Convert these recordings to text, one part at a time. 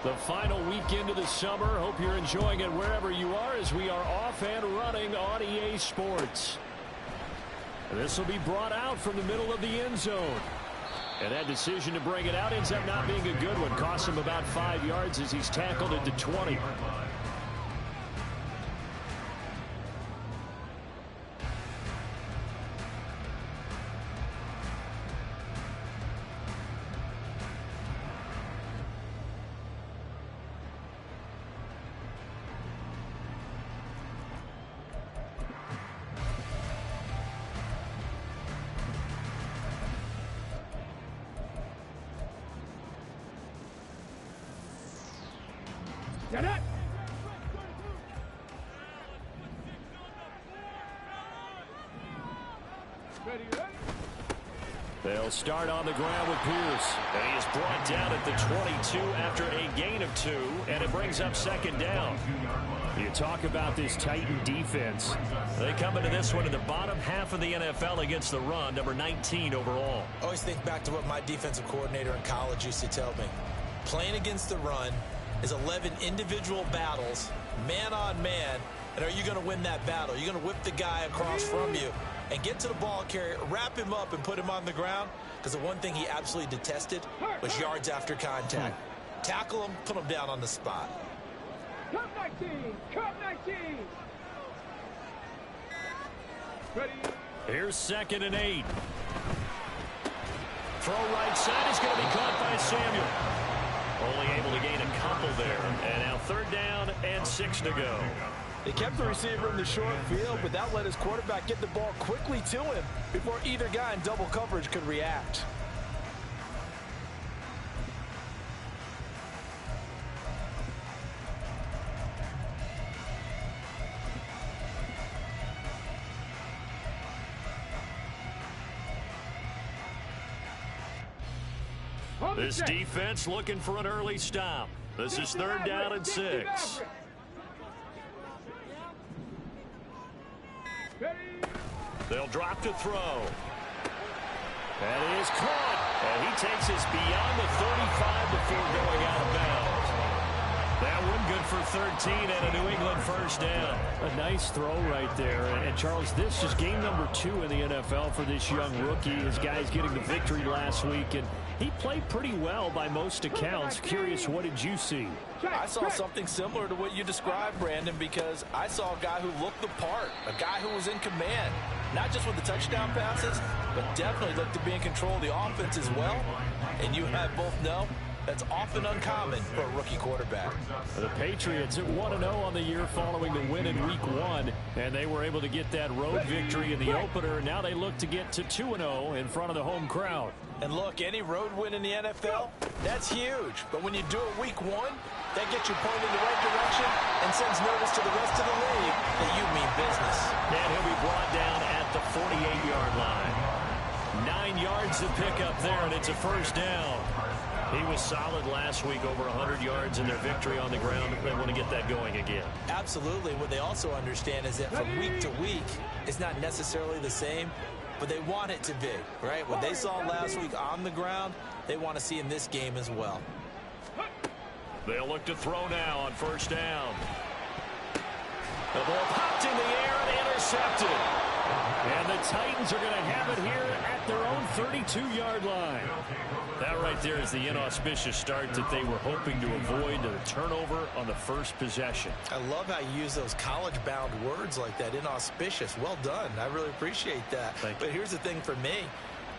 The final weekend of the summer. Hope you're enjoying it wherever you are as we are off and running on EA Sports. This will be brought out from the middle of the end zone. And that decision to bring it out ends up not being a good one. Costs him about 5 yards as he's tackled at the 20. They'll start on the ground with Pierce. And he is brought down at the 22 after a gain of 2, and it brings up second down. You talk about this Titan defense. They come into this one in the bottom half of the NFL against the run, number 19 overall. I always think back to what my defensive coordinator in college used to tell me. Playing against the run is 11 individual battles, man on man, and are you going to win that battle? You're going to whip the guy across from you and get to the ball carrier, wrap him up, and put him on the ground, because the one thing he absolutely detested was yards after contact. Tackle him, put him down on the spot. Come 19! Come 19! Ready? Here's 2nd and 8. Throw right side is going to be caught by Samuel. Only able to gain a couple there. And now 3rd down and 6 to go. They kept the receiver in the short field, but that let his quarterback get the ball quickly to him before either guy in double coverage could react. This defense looking for an early stop. This is 3rd down and 6. They'll drop to throw. That is caught. And he takes us beyond the 35 before going out of bounds. That one good for 13 and a New England 1st down. A nice throw right there. And Charles, this is game number 2 in the NFL for this young rookie. His guys getting the victory last week, and he played pretty well by most accounts. Curious, what did you see? I saw something similar to what you described, Brandon, because I saw a guy who looked the part, a guy who was in command, not just with the touchdown passes, but definitely looked to be in control of the offense as well. And you and I both know that's often uncommon for a rookie quarterback. The Patriots at 1-0 on the year following the win in Week 1, and they were able to get that road victory in the opener. Now they look to get to 2-0 in front of the home crowd. And look, any road win in the NFL, that's huge. But when you do it Week 1, that gets you pointed in the right direction and sends notice to the rest of the league that you mean business. And he'll be brought down at the 48-yard line. 9 yards to pick up there, and it's a 1st down. He was solid last week, over 100 yards in their victory on the ground. They want to get that going again. Absolutely. What they also understand is that from week to week, it's not necessarily the same, but they want it to be, right? What they saw last week on the ground, they want to see in this game as well. They'll look to throw now on 1st down. The ball popped in the air and intercepted. And the Titans are going to have it here at their own 32-yard line. That right there is the inauspicious start that they were hoping to avoid, the turnover on the first possession. I love how you use those college-bound words like that, inauspicious. Well done. I really appreciate that. But here's the thing for me.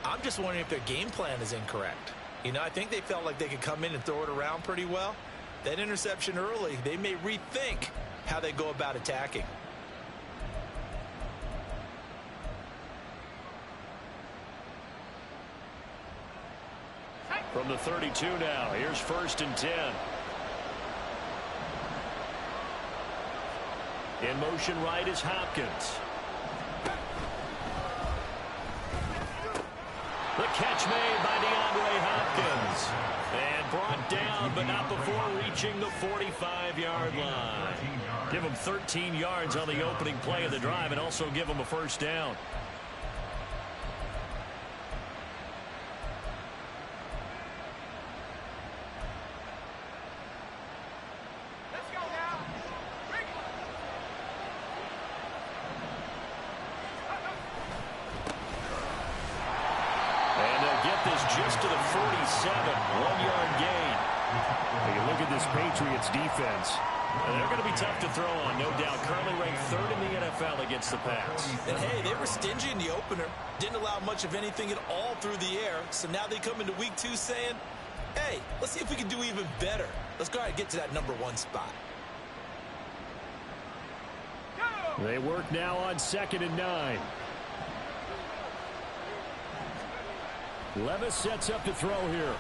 I'm just wondering if their game plan is incorrect. You know, I think they felt like they could come in and throw it around pretty well. That interception early, they may rethink how they go about attacking. From the 32 now, here's 1st and 10. In motion right is Hopkins. The catch made by DeAndre Hopkins. And brought down, but not before reaching the 45-yard line. Give him 13 yards on the opening play of the drive and also give him a 1st down. get this just to the 47. 1-yard gain. When you look at this Patriots defense, they're going to be tough to throw on, no doubt. Currently ranked 3rd in the NFL against the pass. And, hey, they were stingy in the opener. Didn't allow much of anything at all through the air. So now they come into week 2 saying, hey, let's see if we can do even better. Let's go ahead and get to that number 1 spot. They work now on 2nd and 9. Levis sets up to throw here.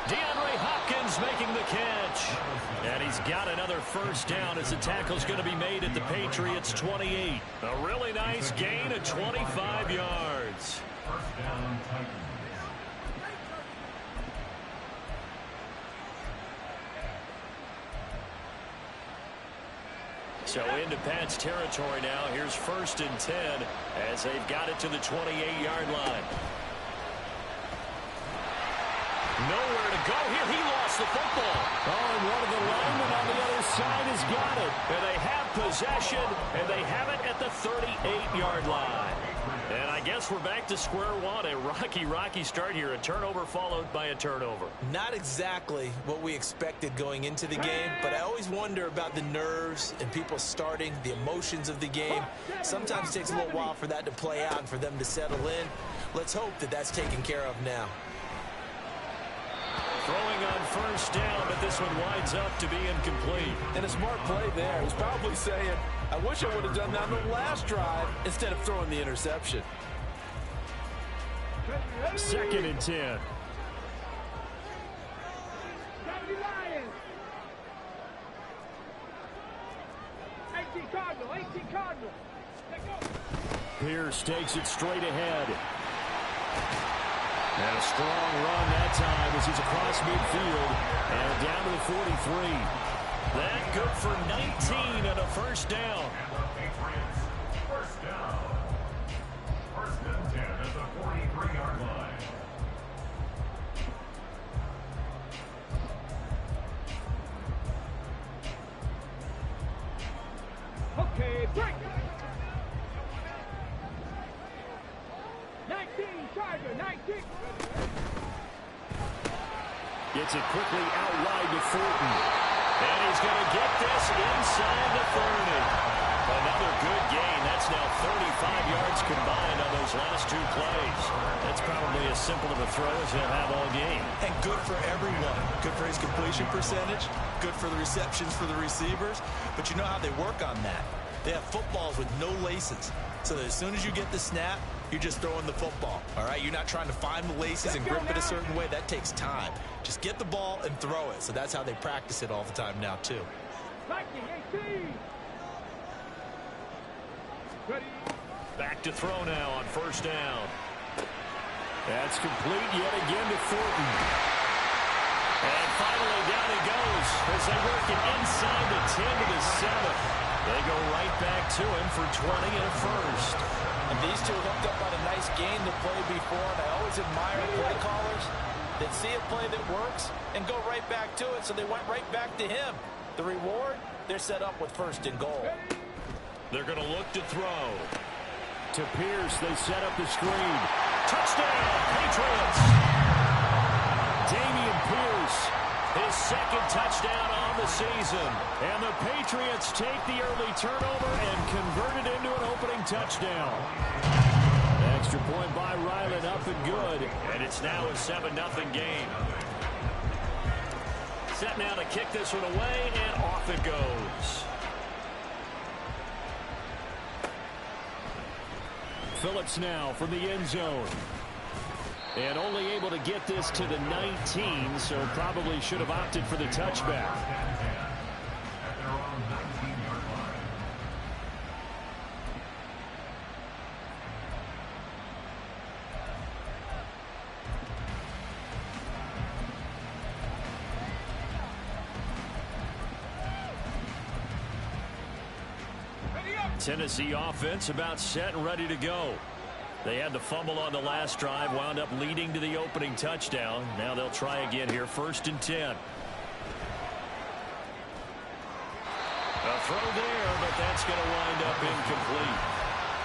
DeAndre Hopkins making the catch. And he's got another first down as the tackle's going to be made at the Patriots' 28. A really nice gain of 25 yards. First down, Titans. So into Pat's territory now. Here's 1st and 10 as they've got it to the 28-yard line. Nowhere to go here. He lost the football. Oh, and one of the linemen on the other side has got it. And they have possession, and they have it at the 38-yard line. And I guess we're back to square one. A rocky start here. A turnover followed by a turnover. Not exactly what we expected going into the game, but I always wonder about the nerves and people starting, the emotions of the game. Sometimes it takes a little while for that to play out and for them to settle in. Let's hope that that's taken care of now. Throwing on first down, but this one winds up to be incomplete. And a smart play there. He's probably saying, I wish I would have done that on the last drive instead of throwing the interception. 2nd and 10. Lions. 18 Cardinal, 18 Cardinal. Let's go. Pierce takes it straight ahead. And a strong run that time as he's across midfield and down to the 43. That good for 19 and a first down. First down. 1st and 10 at the 43-yard line. Okay, break. 19, Charger, 19. Gets it quickly out wide to Thornton. And he's going to get this inside the 30. Another good gain. That's now 35 yards combined on those last 2 plays. That's probably as simple of a throw as he'll have all game. And good for everyone. Good for his completion percentage. Good for the receptions for the receivers. But you know how they work on that. They have footballs with no laces. So that as soon as you get the snap, you're just throwing the football, all right? You're not trying to find the laces and grip it a certain way. That takes time. Just get the ball and throw it. So that's how they practice it all the time now, too. 18. Ready. Back to throw now on first down. That's complete yet again to Thornton. And finally down he goes as they work it inside the 10 to the 7. They go right back to him for 20 and a first. And these two hooked up on a nice game that played before, and I always admire play callers that see a play that works and go right back to it, so they went right back to him. The reward, they're set up with 1st and goal. They're going to look to throw. To Pierce, they set up the screen. Touchdown, Patriots! Dameon Pierce, his 2nd touchdown on the season. And the Patriots take the early turnover and convert it into an opening touchdown. Extra point by Ryland, up and good. And it's now a 7-0 game. Set now to kick this one away, and off it goes. Phillips now from the end zone. And only able to get this to the 19, so probably should have opted for the touchback. Tennessee offense about set and ready to go. They had the fumble on the last drive, wound up leading to the opening touchdown. Now they'll try again here, 1st and 10. A throw there, but that's going to wind up incomplete.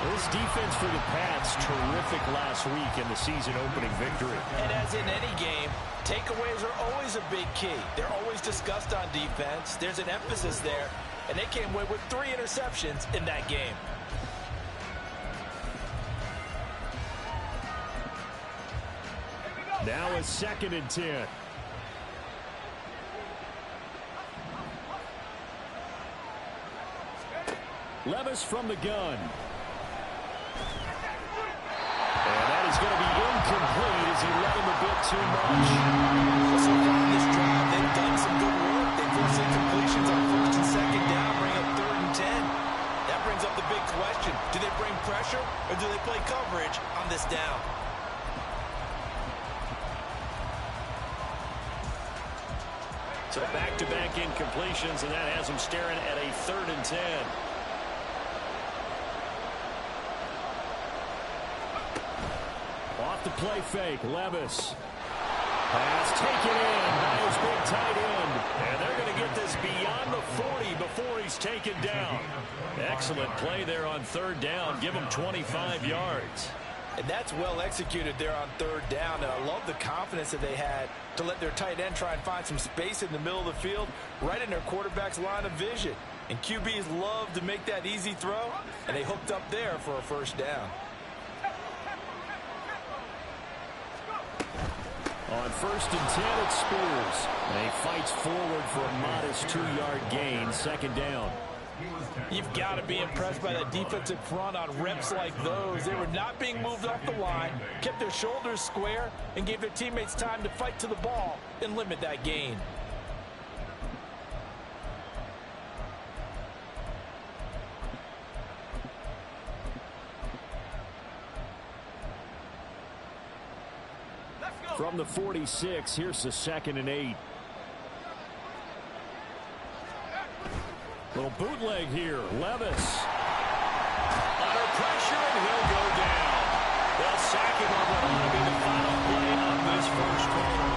This defense for the Pats, terrific last week in the season-opening victory. And as in any game, takeaways are always a big key. They're always discussed on defense. There's an emphasis there, and they came away with 3 interceptions in that game. Now a 2nd and 10. Levis from the gun. And that is going to be incomplete as he let him a bit too much. So far in this drive, they've done some good work. They forced incompletions on 1st and 2nd down, bring up 3rd and 10. That brings up the big question. Do they bring pressure or do they play coverage on this down? So back-to-back incompletions, and that has him staring at a 3rd and 10. Off the play fake, Levis. Pass taken in by his big tight end. And they're going to get this beyond the 40 before he's taken down. Excellent play there on 3rd down. Give him 25 yards. And that's well executed there on 3rd down. And I love the confidence that they had to let their tight end try and find some space in the middle of the field, right in their quarterback's line of vision. And QBs love to make that easy throw, and they hooked up there for a 1st down. On 1st and 10, it's Spears. And he fights forward for a modest 2-yard gain, 2nd down. You've got to be impressed by the defensive front on reps like those. They were not being moved off the line, kept their shoulders square, and gave their teammates time to fight to the ball and limit that gain. From the 46, here's the 2nd and 8. Little bootleg here. Levis. Under pressure, and he'll go down. They'll sack him on what ought to be the final play of this first quarter.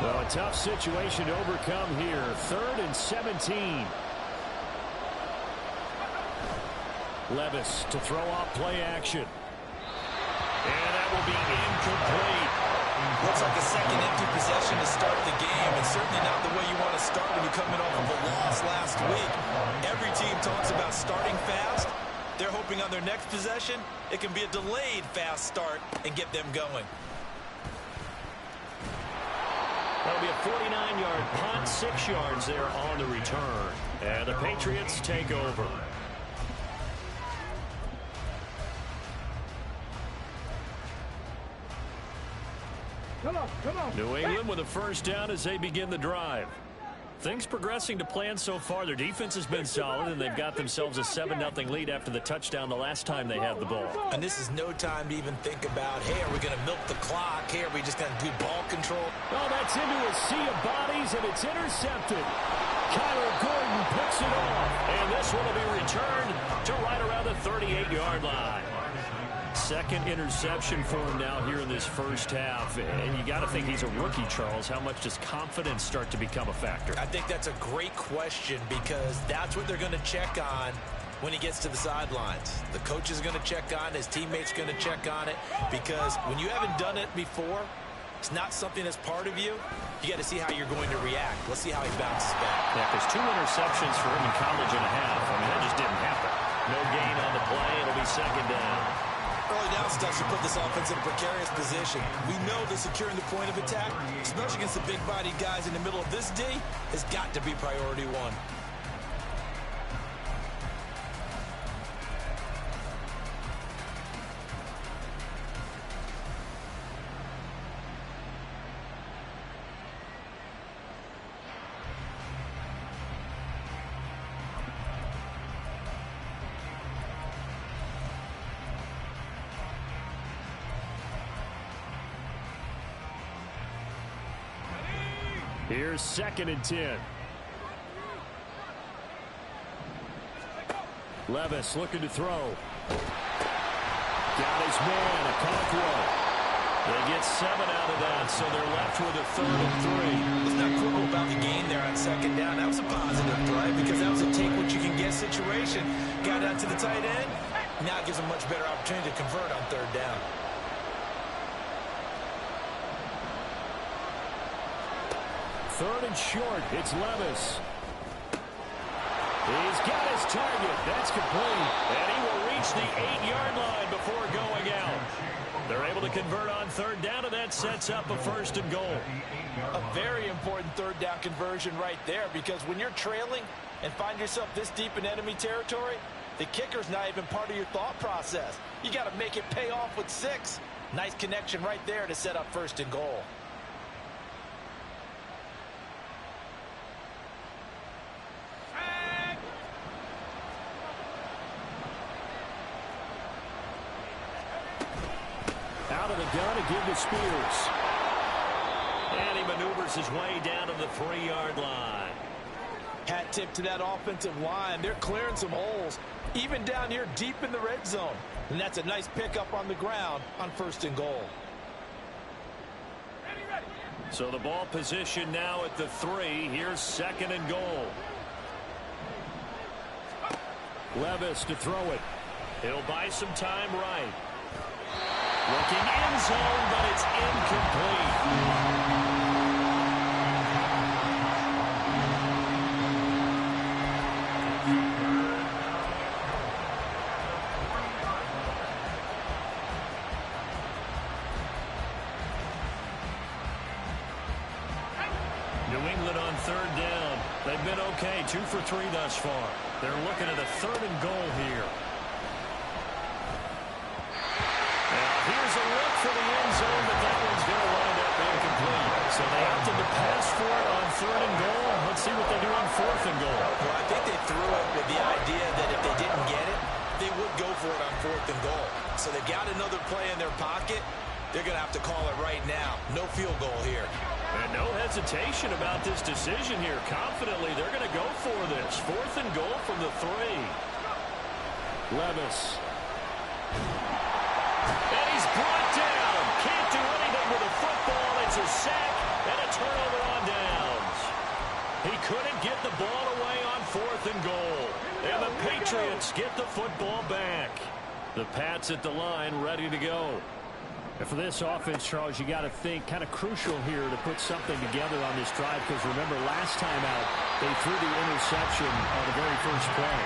Well, a tough situation to overcome here. 3rd and 17. Levis to throw off play action. And that will be incomplete. Looks like a second empty possession to start the game, and certainly not the way you want to start when you're coming off of a loss last week. Every team talks about starting fast. They're hoping on their next possession, it can be a delayed fast start and get them going. That'll be a 49-yard punt, 6 yards there on the return. And the Patriots take over. Come on. New England with a 1st down as they begin the drive. Things progressing to plan so far. Their defense has been solid, and they've got themselves a 7-0 lead after the touchdown the last time they had the ball. And this is no time to even think about, hey, are we going to milk the clock? Hey, are we just going to do ball control? Oh, that's into a sea of bodies, and it's intercepted. Kyler Gordon picks it off, and this one will be returned to right around the 38-yard line. 2nd interception for him now here in this first half. And you got to think he's a rookie, Charles. How much does confidence start to become a factor? I think that's a great question because that's what they're going to check on when he gets to the sidelines. The coach is going to check on it. His teammates going to check on it because when you haven't done it before, it's not something that's part of you. You got to see how you're going to react. Let's see how he bounces back. Yeah, because 2 interceptions for him in college and a half. I mean, that just didn't happen. No gain on the play. It'll be 2nd down. Early down stuff should put this offense in a precarious position. We know that securing the point of attack, especially against the big-bodied guys in the middle of this D, has got to be priority 1. Here's 2nd and 10. Levis looking to throw. Got his man, a Conquo. They get 7 out of that, so they're left with a 3rd and 3. Let's not quibble about the gain there on 2nd down. That was a positive play because that was a take-what-you-can-get situation. Got out to the tight end. Now it gives them much better opportunity to convert on 3rd down. Third and short. It's Levis. He's got his target. That's complete. And he will reach the 8-yard line before going out. They're able to convert on 3rd down, and that sets up a 1st and goal. A very important 3rd down conversion right there, because when you're trailing and find yourself this deep in enemy territory, the kicker's not even part of your thought process. You got to make it pay off with 6. Nice connection right there to set up 1st and goal. Out of the gun to give to Spears. And he maneuvers his way down to the 3-yard line. Hat tip to that offensive line. They're clearing some holes, even down here deep in the red zone. And that's a nice pickup on the ground on 1st and goal. So the ball position now at the 3. Here's 2nd and goal. Levis to throw it. He'll buy some time right. Looking end zone, but it's incomplete. New England on 3rd down. They've been okay, 2 for 3 thus far. They're looking at a 3rd and goal here. Here's a look for the end zone, but that one's going to wind up incomplete. So they opted to pass for it on 3rd and goal. Let's see what they do on 4th and goal. Well, I think they threw it with the idea that if they didn't get it, they would go for it on 4th and goal. So they've got another play in their pocket. They're going to have to call it right now. No field goal here. And no hesitation about this decision here. Confidently, they're going to go for this. 4th and goal from the 3. Levis. And he's brought down. Can't do anything with a football. It's a sack and a turnover on downs. He couldn't get the ball away on 4th and goal. And the Patriots get the football back. The Pats at the line ready to go. And for this offense, Charles, you got to think kind of crucial here to put something together on this drive, because remember last time out they threw the interception on the very first play.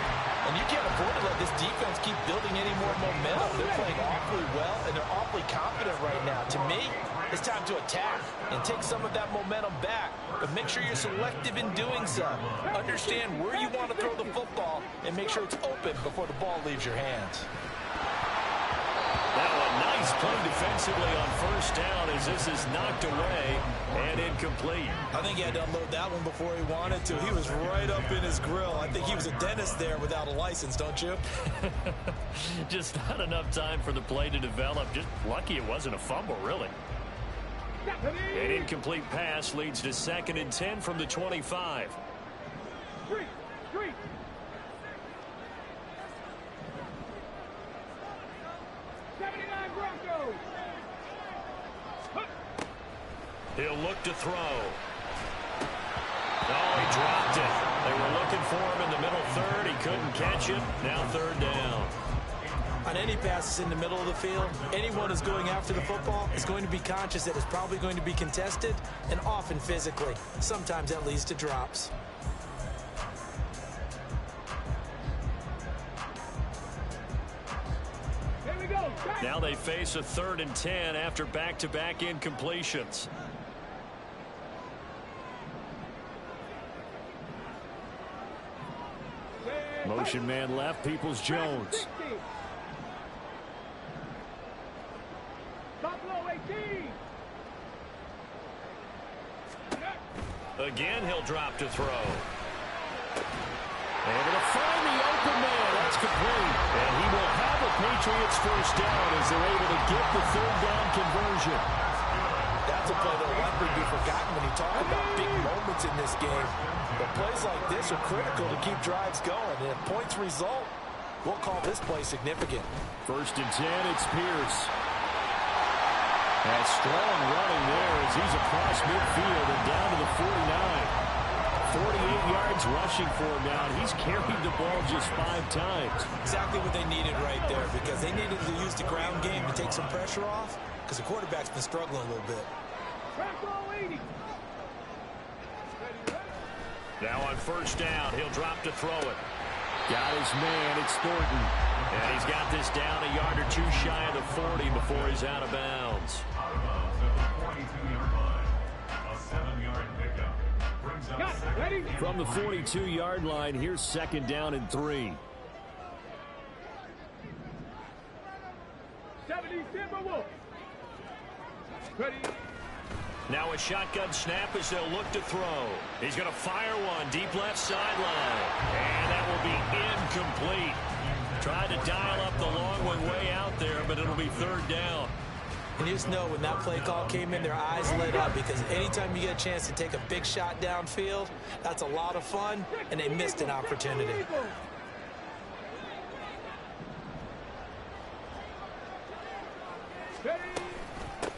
And you can't afford to let this defense keep building any more momentum. They're playing awfully well, and they're awfully confident right now. To me, it's time to attack and take some of that momentum back. But make sure you're selective in doing so. Understand where you want to throw the football and make sure it's open before the ball leaves your hands. Now a nice play defensively on 1st down as this is knocked away and incomplete. I think he had to unload that one before he wanted to. He was right up in his grill. I think he was a dentist there without a license, don't you? Just not enough time for the play to develop. Just lucky it wasn't a fumble, really. An incomplete pass leads to 2nd and 10 from the 25. Street. 79 Broncos. He'll look to throw. Oh, he dropped it. They were looking for him in the middle 3rd. He couldn't catch it. Now 3rd down. On any passes in the middle of the field, anyone who's going after the football is going to be conscious that it's probably going to be contested, and often physically. Sometimes that leads to drops. Now they face a 3rd and 10 after back-to-back incompletions. Motion man left, Peoples-Jones. Again, he'll drop to throw. Able to find the open man. That's complete. And he will have a Patriots 1st down as they're able to get the 3rd down conversion. That's a play that never be forgotten when you talk about big moments in this game. But plays like this are critical to keep drives going. And if points result, we'll call this play significant. 1st and 10, it's Pierce. And strong running there as he's across midfield and down to the 49. 48 yards rushing for him now, and he's carried the ball just 5 times. Exactly what they needed right there, because they needed to use the ground game to take some pressure off, because the quarterback's been struggling a little bit. Now on 1st down, he'll drop to throw it. Got his man, it's Thornton. And he's got this down a yard or two shy of the 40 before he's out of bounds. From the 42-yard line, here's 2nd down and 3. 70 Timberwolves. Ready. Now a shotgun snap as they'll look to throw. He's going to fire one deep left sideline. And that will be incomplete. Tried to dial up the long one way out there, but it'll be 3rd down. And you just know when that play call came in, their eyes lit up, because anytime you get a chance to take a big shot downfield, that's a lot of fun, and they missed an opportunity.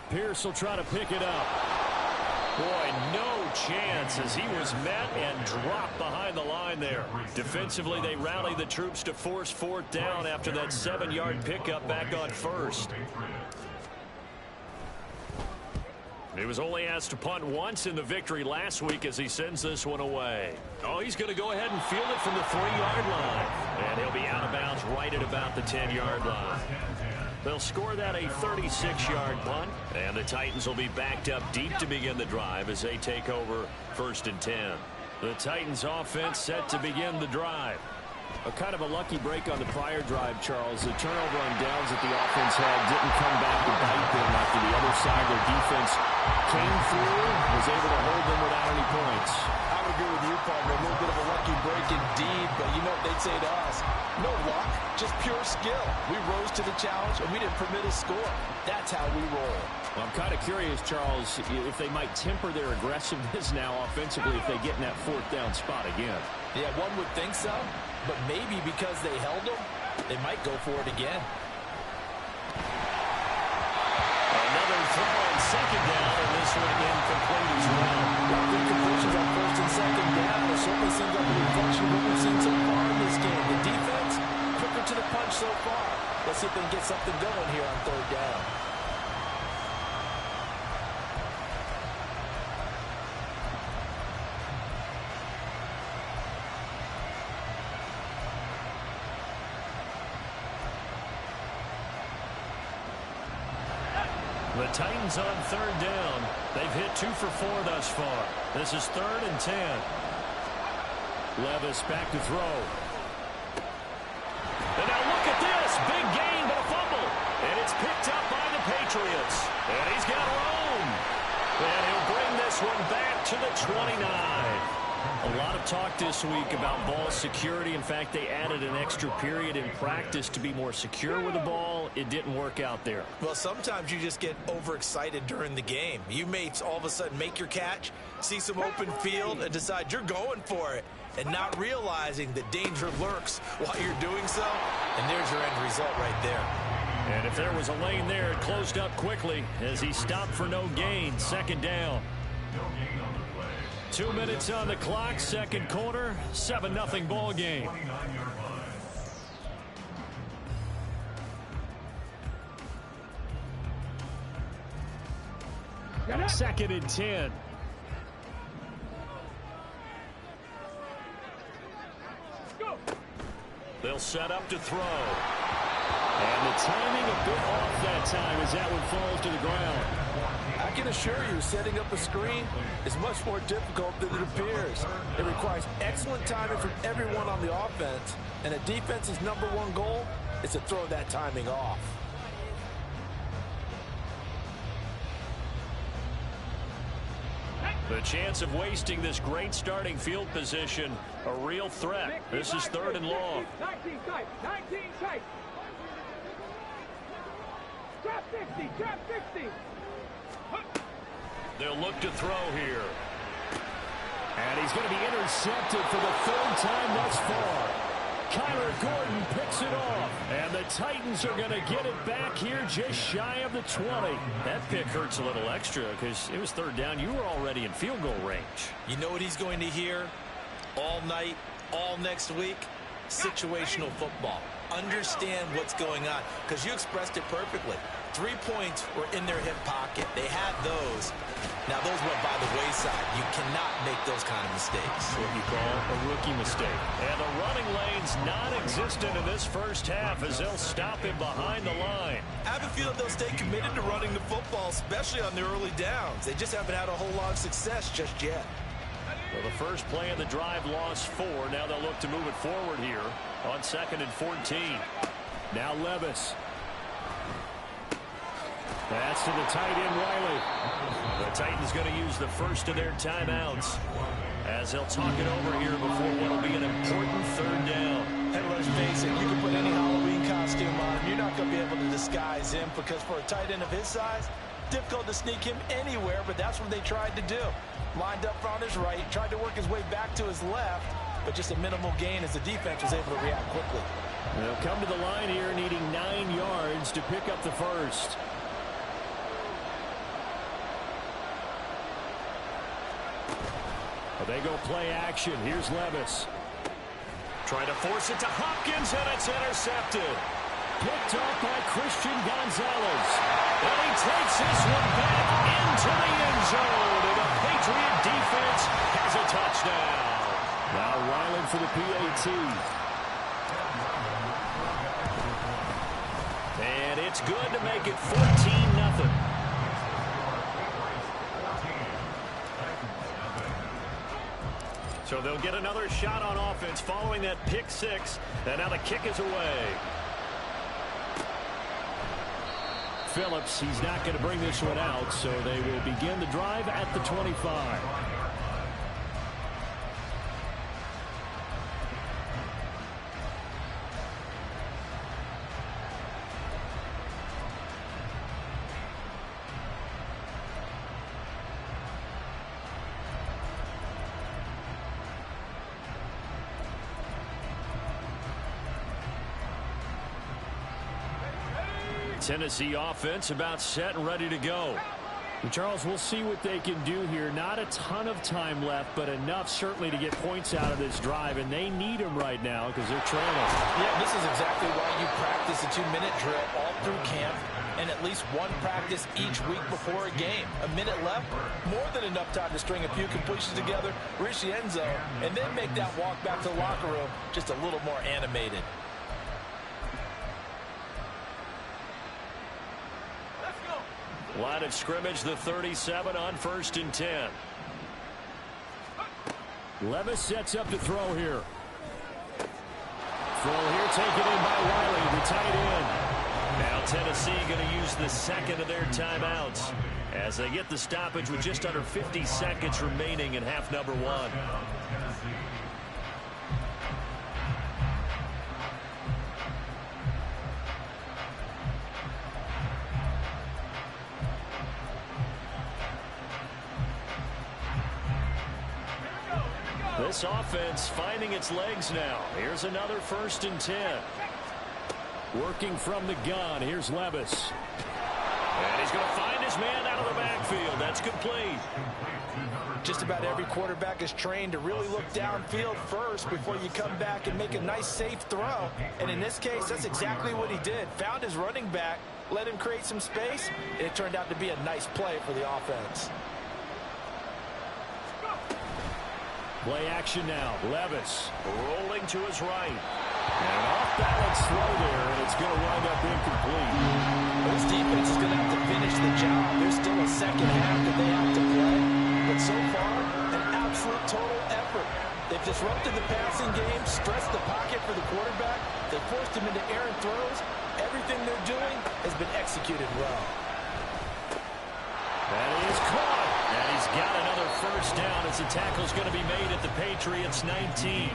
Pierce will try to pick it up. Boy, no chance as he was met and dropped behind the line there. Defensively, they rallied the troops to force 4th down after that 7-yard pickup back on 1st. He was only asked to punt once in the victory last week as he sends this one away. Oh, he's going to go ahead and field it from the 3-yard line. And he'll be out of bounds right at about the 10-yard line. They'll score that a 36-yard punt. And the Titans will be backed up deep to begin the drive as they take over 1st and 10. The Titans offense set to begin the drive. A kind of a lucky break on the prior drive, Charles. The turnover on downs that the offense had didn't come back to bite them after the other side. Their defense came through, was able to hold them without any points. I would agree with you, partner. A little bit of a lucky break indeed, but you know what they'd say to us? No luck, just pure skill. We rose to the challenge, and we didn't permit a score. That's how we roll. Well, I'm kind of curious, Charles, if they might temper their aggressiveness now offensively if they get in that 4th down spot again. Yeah, one would think so, but maybe because they held them, they might go for it again. Another throw on 2nd down, and this one incomplete as well. Incompletions on 1st and 2nd down. It certainly seems like a reflection of what we've seen so far in this game. The defense, quicker to the punch so far. Let's see if they can get something going here on 3rd down. The Titans on 3rd down. They've hit 2 for 4 thus far. This is 3rd and 10. Levis back to throw. And now look at this. Big gain, but a fumble. And it's picked up by the Patriots. And he's got room. And he'll bring this one back to the 29. A lot of talk this week about ball security. In fact, they added an extra period in practice to be more secure with the ball. It didn't work out there. Well, sometimes you just get overexcited during the game. You may all of a sudden make your catch, see some open field, and decide you're going for it, and not realizing the danger lurks while you're doing so. And there's your end result right there. And if there was a lane there, it closed up quickly as he stopped for no gain. 2nd down. 2 minutes on the clock, 2nd quarter, 7-0 ball game. Second and 10. They'll set up to throw. And the timing a bit off that time as that one falls to the ground. I can assure you, setting up a screen is much more difficult than it appears. It requires excellent timing from everyone on the offense, and a defense's #1 goal is to throw that timing off. The chance of wasting this great starting field position, a real threat. This is 3rd and long. 19 tight, 19 tight. Drop 60, drop 60. They'll look to throw here. And he's going to be intercepted for the third time thus far. Kyler Gordon picks it off. And the Titans are going to get it back here just shy of the 20. That pick hurts a little extra because it was third down. You were already in field goal range. You know what he's going to hear all night, all next week? Situational football. Understand what's going on, because you expressed it perfectly. 3 points were in their hip pocket. They had those. Now, those went by the wayside. You cannot make those kind of mistakes. What you call a rookie mistake. And the running lane's non-existent in this first half as they'll stop him behind the line. I have a feeling they'll stay committed to running the football, especially on their early downs. They just haven't had a whole lot of success just yet. Well, the first play of the drive lost 4. Now they'll look to move it forward here on 2nd and 14. Now Levis. That's to the tight end, Riley. The Titans going to use the first of their timeouts as they'll talk it over here before what will be an important third down. Hey, let's face it, you can put any Halloween costume on him. You're not going to be able to disguise him, because for a tight end of his size, difficult to sneak him anywhere, but that's what they tried to do. Lined up on his right, tried to work his way back to his left, but just a minimal gain as the defense was able to react quickly. They'll come to the line here needing 9 yards to pick up the first. They go play action. Here's Levis. Trying to force it to Hopkins, and it's intercepted. Picked off by Christian Gonzalez. And he takes this one back into the end zone. And the Patriot defense has a touchdown. Now Ryland for the PAT. And it's good to make it 14-0. So they'll get another shot on offense following that pick 6. And now the kick is away. Phillips, he's not going to bring this one out, so they will begin the drive at the 25. Tennessee offense about set and ready to go. And Charles, we'll see what they can do here. Not a ton of time left, but enough certainly to get points out of this drive, and they need them right now because they're trailing. Yeah, this is exactly why you practice a 2-minute drill all through camp and at least one practice each week before a game. A minute left, more than enough time to string a few completions together, reach the end zone, and then make that walk back to the locker room just a little more animated. Line of scrimmage, the 37 on 1st and 10. Levis sets up to throw here. Throw here taken in by Riley, the tight end. Now Tennessee going to use the second of their timeouts as they get the stoppage with just under 50 seconds remaining in half number 1. This offense finding its legs now. Here's another 1st and 10. Working from the gun. Here's Levis. And he's going to find his man out of the backfield. That's complete. Just about every quarterback is trained to really look downfield first before you come back and make a nice, safe throw. And in this case, that's exactly what he did. Found his running back, let him create some space, and it turned out to be a nice play for the offense. Play action now. Levis rolling to his right. And off-balance throw there, and it's going to wind up incomplete. This defense is going to have to finish the job. There's still a second half that they have to play. But so far, an absolute total effort. They've disrupted the passing game, stressed the pocket for the quarterback. They forced him into errant throws. Everything they're doing has been executed well. That is caught. And he's got another first down as the tackle's going to be made at the Patriots 19.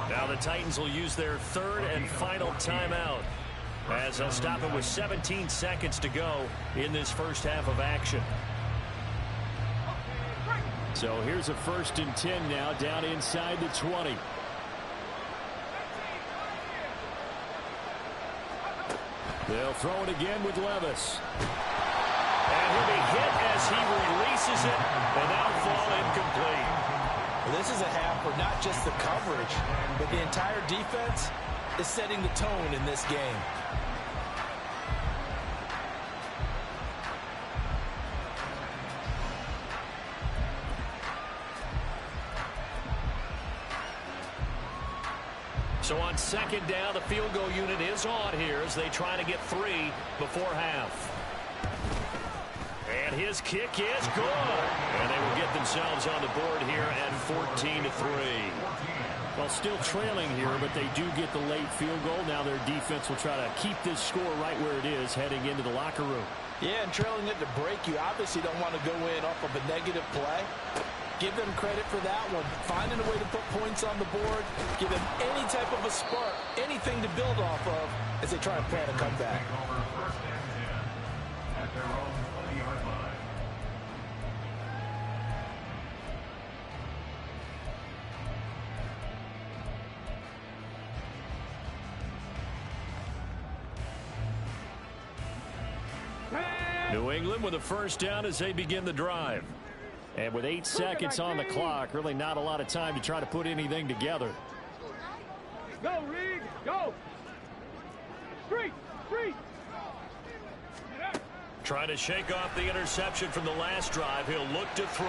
Now the Titans will use their third and final timeout as they'll stop it with 17 seconds to go in this first half of action. So here's a 1st and 10 now, down inside the 20. They'll throw it again with Levis. And he'll be hit as he releases it, and that'll fall incomplete. Well, this is a half where not just the coverage, but the entire defense is setting the tone in this game. So on 2nd down, the field goal unit is on here as they try to get 3 before half. And his kick is good. And they will get themselves on the board here at 14-3. Well, still trailing here, but they do get the late field goal. Now their defense will try to keep this score right where it is heading into the locker room. Yeah, and trailing it to break, you obviously don't want to go in off of a negative play. Give them credit for that one. Finding a way to put points on the board. Give them any type of a spark, anything to build off of as they try and plan a comeback. New England with a 1st down as they begin the drive. And with 8 seconds on the clock, really not a lot of time to try to put anything together. Go, Reed, go. Street. Trying to shake off the interception from the last drive. He'll look to throw.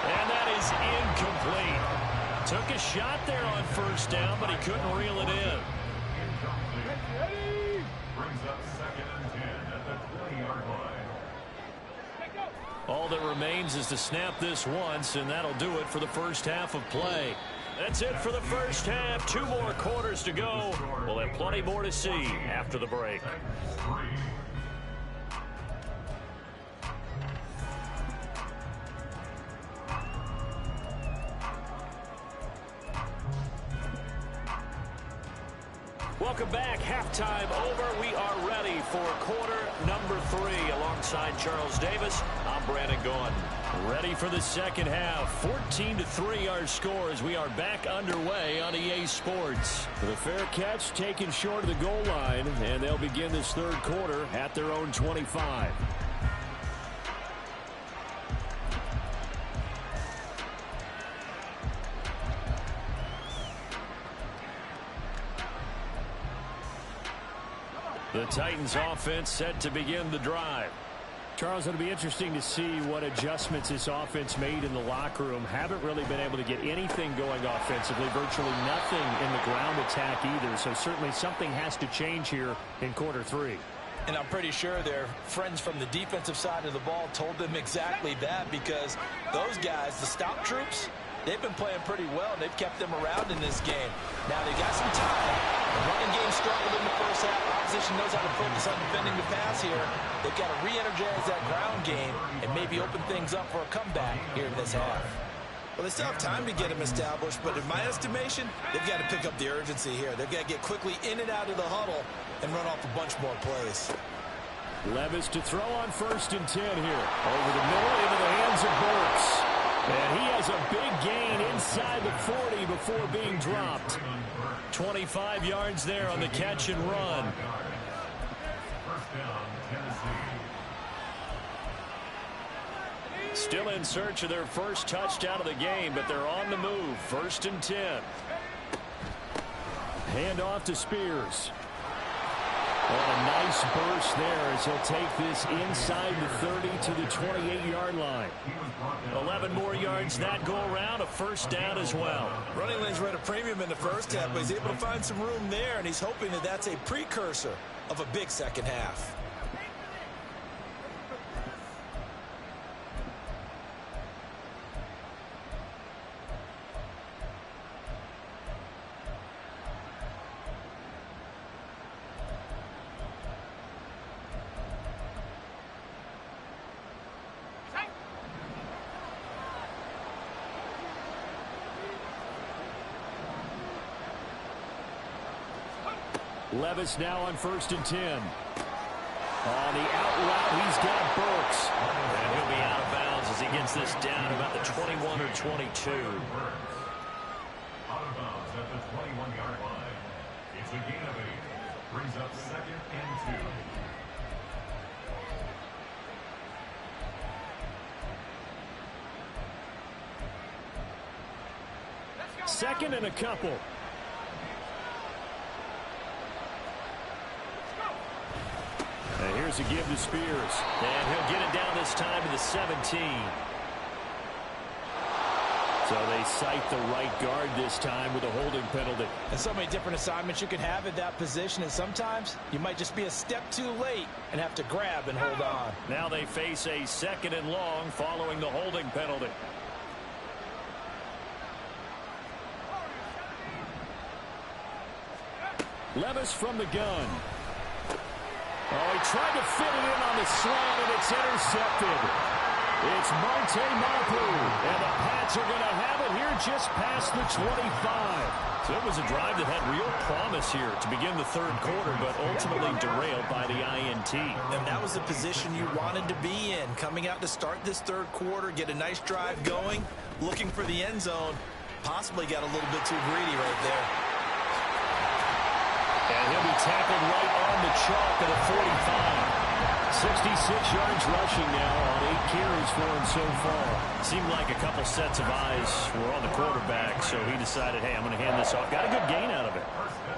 And that is incomplete. Took a shot there on 1st down, but he couldn't reel it in. Ready. Brings up 2nd and 10 at the 20-yard line. All that remains is to snap this once, and that'll do it for the 1st half of play. That's it for the 1st half. 2 more quarters to go. We'll have plenty more to see after the break. Welcome back. Halftime over. We are ready for quarter number 3. Alongside Charles Davis, I'm Brandon Gaughan. Ready for the 2nd half. 14-3 our score as we are back underway on EA Sports. The fair catch taken short of the goal line, and they'll begin this 3rd quarter at their own 25. The Titans offense set to begin the drive. Charles, it'll be interesting to see what adjustments this offense made in the locker room. Haven't really been able to get anything going offensively, virtually nothing in the ground attack either. So certainly something has to change here in quarter 3. And I'm pretty sure their friends from the defensive side of the ball told them exactly that, because those guys, the stop troops, they've been playing pretty well, and they've kept them around in this game. Now they got some time. The running game struggled in the 1st half. Opposition knows how to focus on defending the pass here. They've got to re-energize that ground game and maybe open things up for a comeback here in this half. Well, they still have time to get them established, but in my estimation, they've got to pick up the urgency here. They've got to get quickly in and out of the huddle and run off a bunch more plays. Levis to throw on 1st and 10 here. Over the middle into the hands of Burks. And he has a big gain inside the 40 before being dropped. 25 yards there on the catch and run. Still in search of their first touchdown of the game, but they're on the move. 1st and 10. Hand off to Spears. And a nice burst there as he'll take this inside the 30 to the 28-yard line. 11 more yards that go around, a 1st down as well. Running lanes were at a premium in the 1st half, but he's able to find some room there, and he's hoping that that's a precursor of a big 2nd half. Levis now on 1st and 10. On the out route, he's got Burks. And he'll be out of bounds as he against this down about the 21 or 22. Out of bounds at the 21-yard line. It's a gain of 8. Brings up 2nd and 2. Second and a couple. And here's a give to Spears. And he'll get it down this time to the 17. So they cite the right guard this time with a holding penalty. And so many different assignments you can have at that position, and sometimes you might just be a step too late and have to grab and hold on. Now they face a 2nd and long following the holding penalty. Levis from the gun. Oh, he tried to fit it in on the slant, and it's intercepted. It's Marte Mapu, and the Pats are going to have it here just past the 25. So it was a drive that had real promise here to begin the third quarter, but ultimately derailed by the INT. And that was the position you wanted to be in, coming out to start this third quarter, get a nice drive going, looking for the end zone. Possibly got a little bit too greedy right there. And he'll be tackled right on the chalk at the 45. 66 yards rushing now on 8 carries for him so far. Seemed like a couple sets of eyes were on the quarterback, so he decided, hey, I'm going to hand this off. Got a good gain out of it.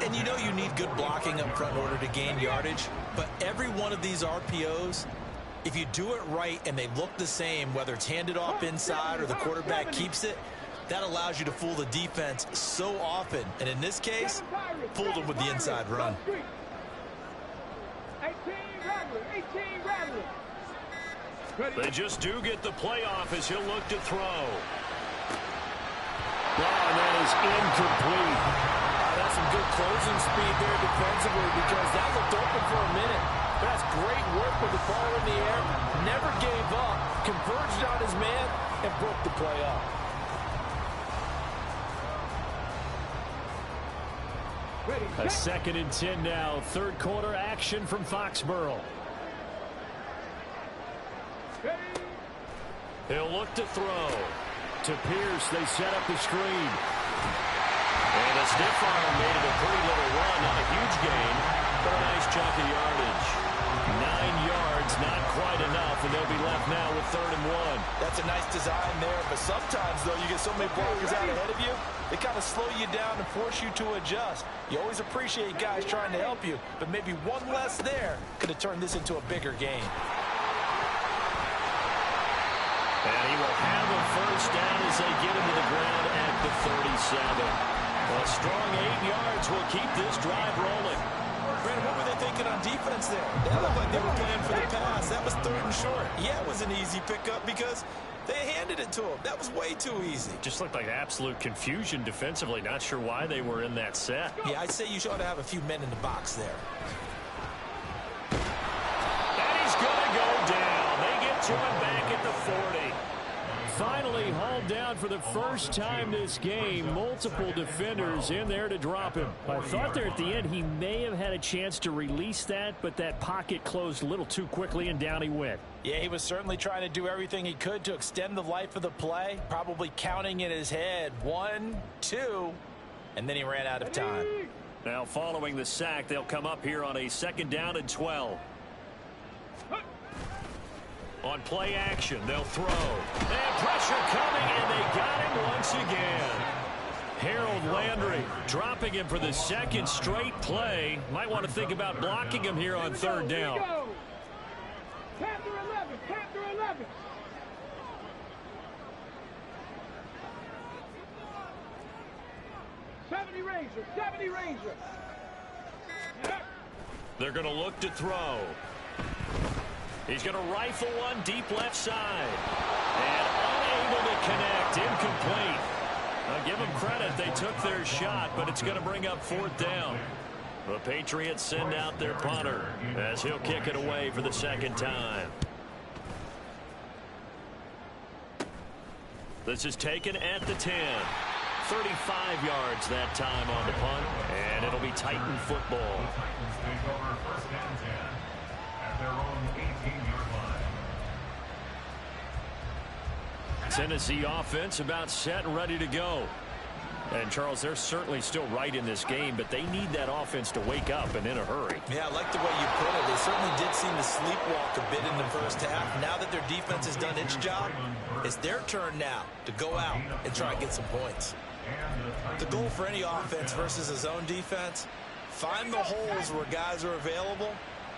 And you know you need good blocking up front in order to gain yardage, but every one of these RPOs, if you do it right and they look the same, whether it's handed off inside or the quarterback keeps it, that allows you to fool the defense so often. And in this case, fooled them with the inside run. 18 Rattler. They just do get the playoff as he'll look to throw. Oh, and that is incomplete. That's some good closing speed there defensively because that looked open for a minute. That's great work with the ball in the air. Never gave up, converged on his man, and broke the play up. A 2nd and 10 now. Third quarter action from Foxborough. He'll look to throw. To Pierce, they set up the screen. And a stiff arm made it a pretty little run. Not a huge gain, but a nice chunk of yardage. 9 yards, not quite enough, and they'll be left now with 3rd and 1. That's a nice design there, but sometimes, though, you get so many blockers out ahead of you, they kind of slow you down and force you to adjust. You always appreciate guys trying to help you, but maybe one less there could have turned this into a bigger game. And he will have a first down as they get him to the ground at the 37. A strong 8 yards will keep this drive rolling. Brandon, what were they thinking on defense there? They looked like they were playing for the pass. That was 3rd and short. Yeah, it was an easy pickup because they handed it to him. That was way too easy. Just looked like absolute confusion defensively. Not sure why they were in that set. Yeah, I'd say you should ought to have a few men in the box there. And he's going to go down. They get to him back at the 40. Finally hauled down for the first time this game. Multiple defenders in there to drop him. I thought there at the end he may have had a chance to release that, but that pocket closed a little too quickly and down he went. Yeah, he was certainly trying to do everything he could to extend the life of the play, probably counting in his head 1, 2, and then he ran out of time. Now following the sack, they'll come up here on a 2nd down and 12. On play action, they'll throw. And pressure coming, and they got him once again. Harold Landry dropping him for the 2nd straight play. Might want to think about blocking him here on 3rd down. Panther 11. 70 Ranger. They're going to look to throw. He's going to rifle one deep left side. And unable to connect. Incomplete. I'll give them credit. They took their shot, but it's going to bring up 4th down. The Patriots send out their punter as he'll kick it away for the 2nd time. This is taken at the 10. 35 yards that time on the punt, and it'll be Titan football. Take over 1st and 10 at their own 18-yard line. Tennessee offense about set and ready to go. And, Charles, they're certainly still right in this game, but they need that offense to wake up and in a hurry. Yeah, I like the way you put it. They certainly did seem to sleepwalk a bit in the first half. Now that their defense has done its job, it's their turn now to go out and try and get some points. The goal for any offense versus a zone defense, find the holes where guys are available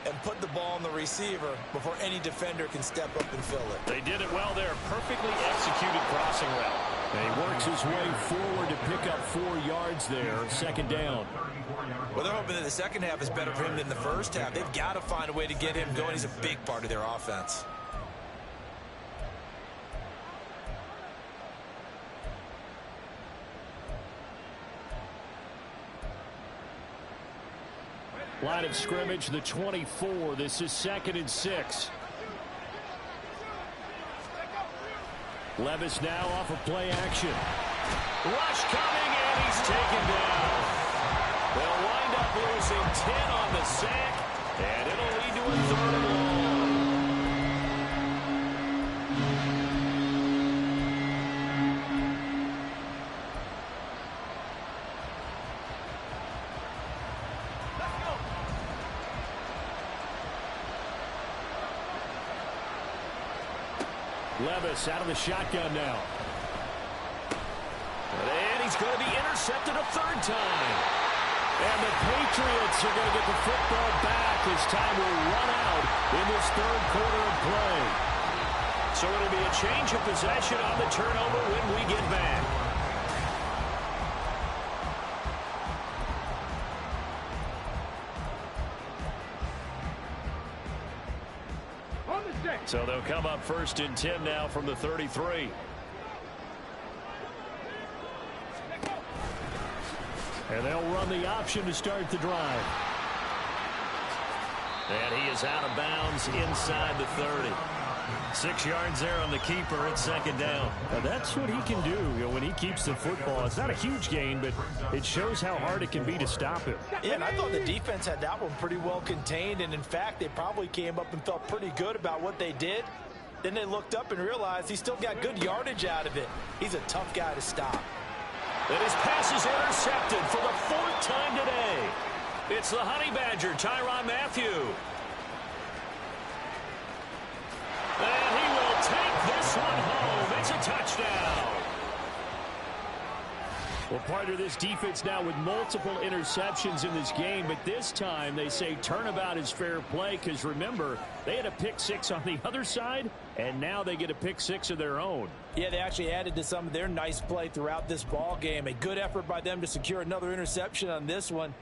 and put the ball on the receiver before any defender can step up and fill it. They did it well there. Perfectly executed crossing route. And he works his way forward to pick up 4 yards there. Second down. Well, they're hoping that the second half is better for him than the first half. They've got to find a way to get him going. He's a big part of their offense. Line of scrimmage, the 24. This is 2nd and 6. Levis now off of play action. Rush coming, and he's taken down. They'll wind up losing 10 on the sack, and it'll lead to a 3rd and long. Levis out of the shotgun now. And he's going to be intercepted a 3rd time. And the Patriots are going to get the football back as time will run out in this 3rd quarter of play. So it'll be a change of possession on the turnover when we get back. So they'll come up 1st and 10 now from the 33. And they'll run the option to start the drive. And he is out of bounds inside the 30. 6 yards there on the keeper. It's 2nd down. Now that's what he can do, when he keeps the football. It's not a huge gain, but it shows how hard it can be to stop him. Yeah, and I thought the defense had that one pretty well contained. And, in fact, they probably came up and felt pretty good about what they did. Then they looked up and realized he still got good yardage out of it. He's a tough guy to stop. And his pass is intercepted for the 4th time today. It's the Honey Badger, Tyrann Mathieu. And he will take this one home. It's a touchdown. Well, part of this defense now with multiple interceptions in this game, but this time they say turnabout is fair play because, remember, they had a pick 6 on the other side, and now they get a pick 6 of their own. Yeah, they actually added to some of their nice play throughout this ball game. A good effort by them to secure another interception on this one.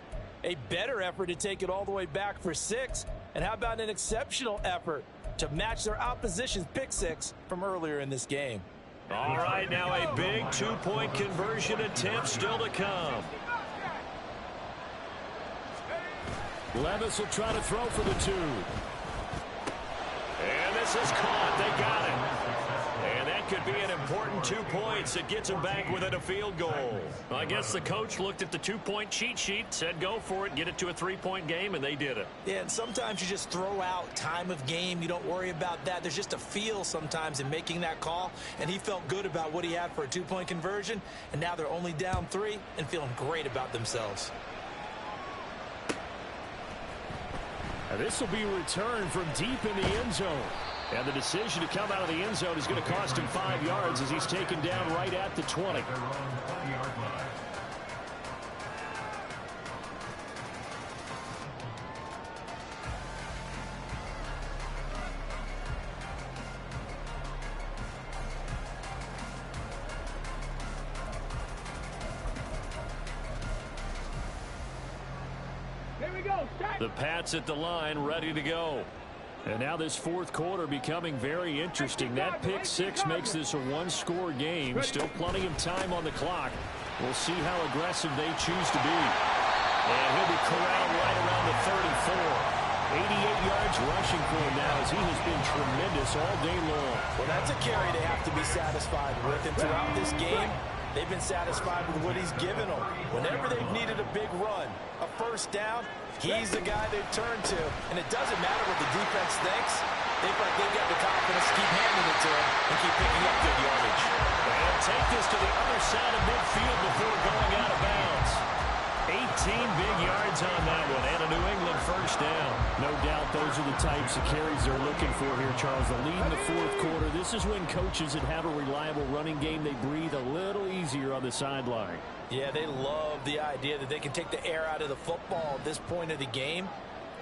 A better effort to take it all the way back for 6. And how about an exceptional effort to match their opposition's pick 6 from earlier in this game? All right, now a big 2-point conversion attempt still to come. Levis will try to throw for the 2. And this is caught. They got it. And that could be an important 2 points. It gets them back within a field goal. I guess the coach looked at the 2-point cheat sheet, said go for it, get it to a 3-point game, and they did it. Yeah, and sometimes you just throw out time of game. You don't worry about that. There's just a feel sometimes in making that call, and he felt good about what he had for a 2-point conversion, and now they're only down 3 and feeling great about themselves. Now this will be returned from deep in the end zone. And the decision to come out of the end zone is going to cost him 5 yards as he's taken down right at the 20. Here we go. Start. The Pats at the line, ready to go. And now this 4th quarter becoming very interesting. That pick 6 makes this a 1-score game. Still plenty of time on the clock. We'll see how aggressive they choose to be. And he'll be corralled right around the 34. 88 yards rushing for him now as he has been tremendous all day long. Well, that's a carry they have to be satisfied with. And throughout this game, they've been satisfied with what he's given them. Whenever they've needed a big run, a 1st down, he's the guy they've turned to. And it doesn't matter what the defense thinks. They feel like they've got the confidence to keep handing it to him and keep picking up good yardage. They'll take this to the other side of midfield before going out of bounds. 18 big yards on that one, and a New England first down. No doubt those are the types of carries they're looking for here, Charles. The lead in the fourth quarter. This is when coaches that have a reliable running game, they breathe a little easier on the sideline. Yeah, they love the idea that they can take the air out of the football at this point of the game.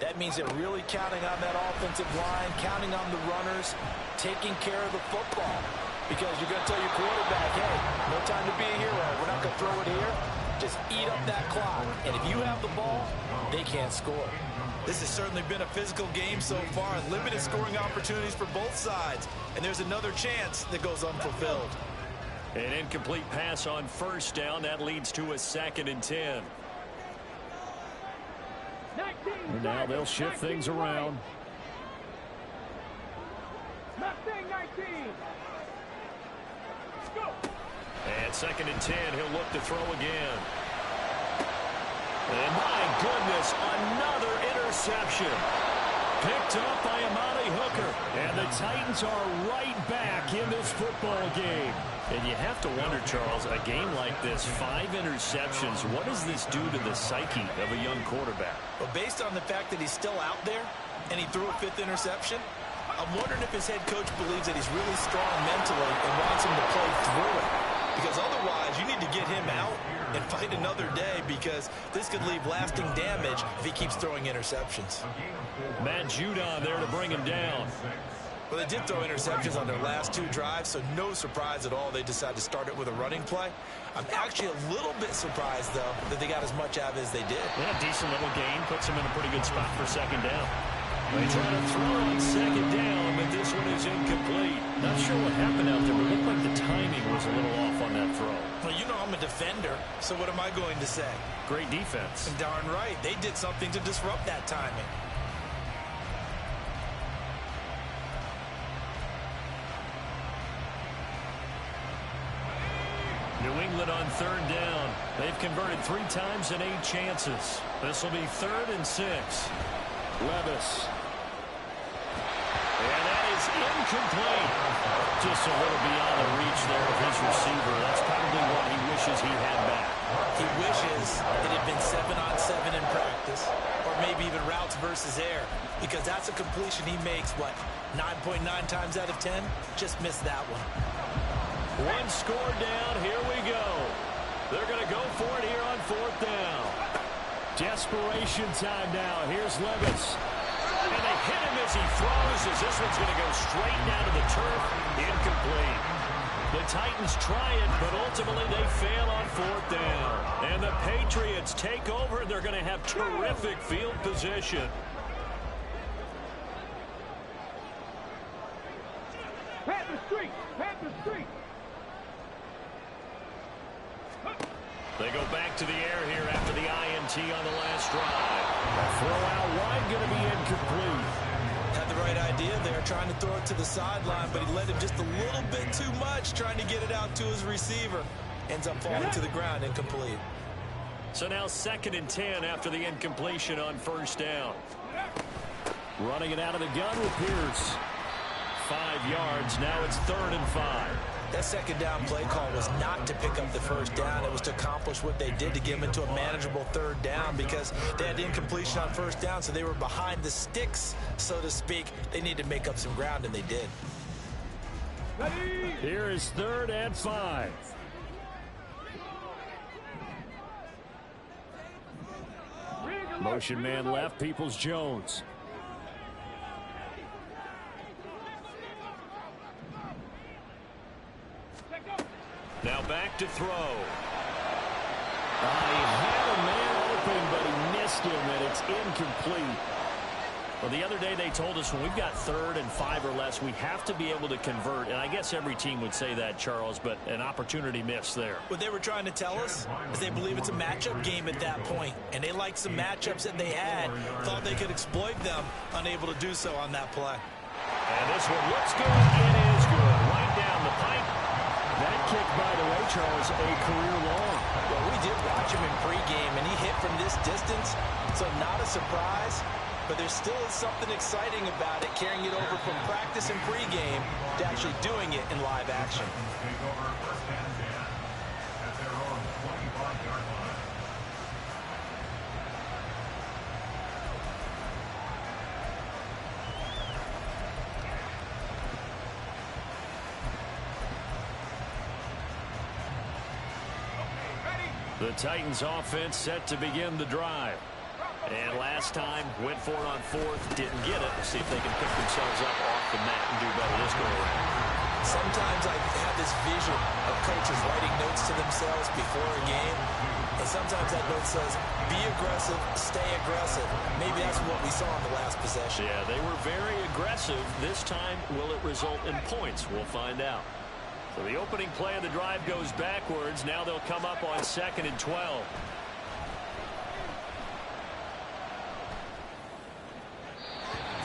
That means they're really counting on that offensive line, counting on the runners, taking care of the football. Because you're going to tell your quarterback, hey, no time to be a hero. We're not going to throw it here. Just eat up that clock. And if you have the ball, they can't score. This has certainly been a physical game so far. Limited scoring opportunities for both sides. And there's another chance that goes unfulfilled. An incomplete pass on first down. That leads to a 2nd and 10. And now they'll shift things around. Mustang 19. Go. And 2nd and 10. He'll look to throw again. And my goodness, another interception. Picked up by Amani Hooker. And the Titans are right back in this football game. And you have to wonder, Charles, a game like this, 5 interceptions, what does this do to the psyche of a young quarterback? But based on the fact that he's still out there and he threw a 5th interception, I'm wondering if his head coach believes that he's really strong mentally and wants him to play through it. Because otherwise, you need to get him out and fight another day, because this could leave lasting damage if he keeps throwing interceptions. Matt Judon there to bring him down. Well, they did throw interceptions on their last 2 drives, so no surprise at all they decided to start it with a running play. I'm actually a little bit surprised, though, that they got as much out of it as they did. Yeah, decent little gain. Puts him in a pretty good spot for 2nd down. They try to throw on 2nd down, but this one is incomplete. Not sure what happened out there, but it looked like the timing was a little off on that throw. Well, you know I'm a defender, so what am I going to say? Great defense. And darn right, they did something to disrupt that timing. New England on 3rd down. They've converted 3 times in 8 chances. This will be 3rd and 6. Levis. And that is incomplete. Just a little beyond the reach there of his receiver. That's probably what he wishes he had back. He wishes it had been 7-on-7 in practice, or maybe even routes versus air, because that's a completion he makes, what, 9.9 times out of 10? Just missed that one. 1 score down. Here we go. They're going to go for it here on 4th down. Desperation time now. Here's Levis. And they hit him as he throws, as this one's going to go straight down to the turf. Incomplete. The Titans try it, but ultimately they fail on 4th down. And the Patriots take over. They're going to have terrific field position. Panther Street. Panther Street. They go back to the air here after the INT on the last drive. Throw out wide, going to be incomplete. Had the right idea there, trying to throw it to the sideline, but he let him just a little bit too much, trying to get it out to his receiver. Ends up falling to the ground, incomplete. So now 2nd and 10 after the incompletion on 1st down. Running it out of the gun with Pierce. 5 yards. Now it's 3rd and 5. That 2nd down play call was not to pick up the 1st down. It was to accomplish what they did, to get them into a manageable 3rd down, because they had incompletion on 1st down, so they were behind the sticks, so to speak. They needed to make up some ground, and they did. Here is 3rd and 5. Motion man left, Peoples-Jones. Now back to throw. He had a man open, but he missed him, and it's incomplete. Well, the other day they told us when we've got 3rd and 5 or less, we have to be able to convert. And I guess every team would say that, Charles, but an opportunity missed there. What they were trying to tell us is they believe it's a matchup game at that point, and they liked some matchups that they had, thought they could exploit them, unable to do so on that play. And this one looks good. It is good. Right down the pipe. That kick, by the way, Charles, a career long. Well, we did watch him in pregame, and he hit from this distance, so not a surprise. but there still is something exciting about it, carrying it over from practice and pregame to actually doing it in live action. Take over first and 10 at their own 25-yard line. The Titans offense set to begin the drive. And last time, went for it on fourth, didn't get it. Let's see if they can pick themselves up off the mat and do better this go around. Sometimes I have this vision of coaches writing notes to themselves before a game, and sometimes that note says, be aggressive, stay aggressive. Maybe that's what we saw in the last possession. Yeah, they were very aggressive. This time, will it result in points? We'll find out. So the opening play of the drive goes backwards. Now they'll come up on 2nd and 12.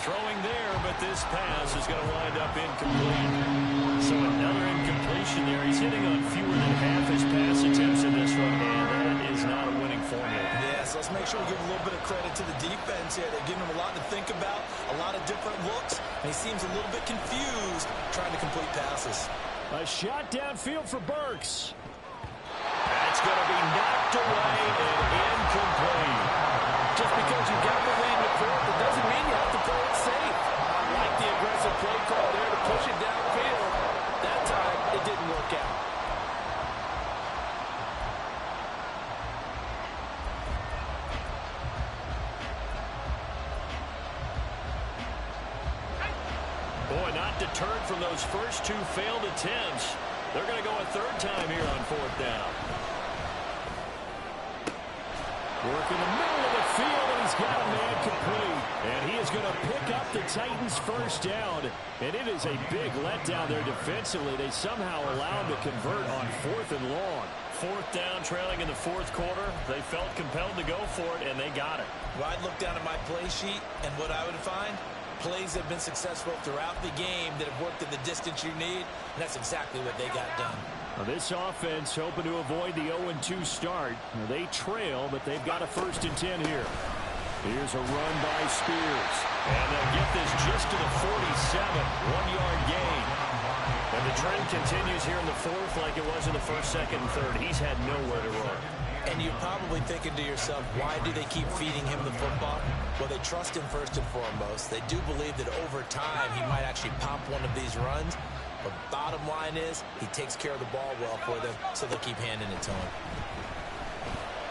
Throwing there, but this pass is going to wind up incomplete. So another incompletion there. He's hitting on fewer than half his pass attempts in this one, and that is not a winning formula. Yeah, so let's make sure we give a little bit of credit to the defense here. They're giving him a lot to think about, a lot of different looks, and he seems a little bit confused trying to complete passes. A shot downfield for Burks. That's going to be knocked away and incomplete. Just because you got the lead in the fourth, it doesn't mean you have to play it safe. I like the aggressive play call there to push it downfield. That time, it didn't work out. Boy, not deterred from those first two failed attempts. They're going to go a third time here on 4th down. Working the middle of the field, and he's got a man complete. And he is going to pick up the Titans' first down. And it is a big letdown there defensively. They somehow allow him to convert on 4th and long. 4th down, trailing in the 4th quarter. They felt compelled to go for it, and they got it. Well, I'd look down at my play sheet, and what I would find, plays have been successful throughout the game that have worked in the distance you need, and that's exactly what they got done. Now this offense hoping to avoid the 0-2 start. Now they trail, but they've got a 1st and 10 here. Here's a run by Spears. And they'll get this just to the 47. 1-yard gain. And the trend continues here in the 4th like it was in the 1st, 2nd, and 3rd. He's had nowhere to run. And you're probably thinking to yourself, why do they keep feeding him the football? Well, they trust him first and foremost. They do believe that over time he might actually pop one of these runs. But bottom line is, he takes care of the ball well for them, so they'll keep handing it to him.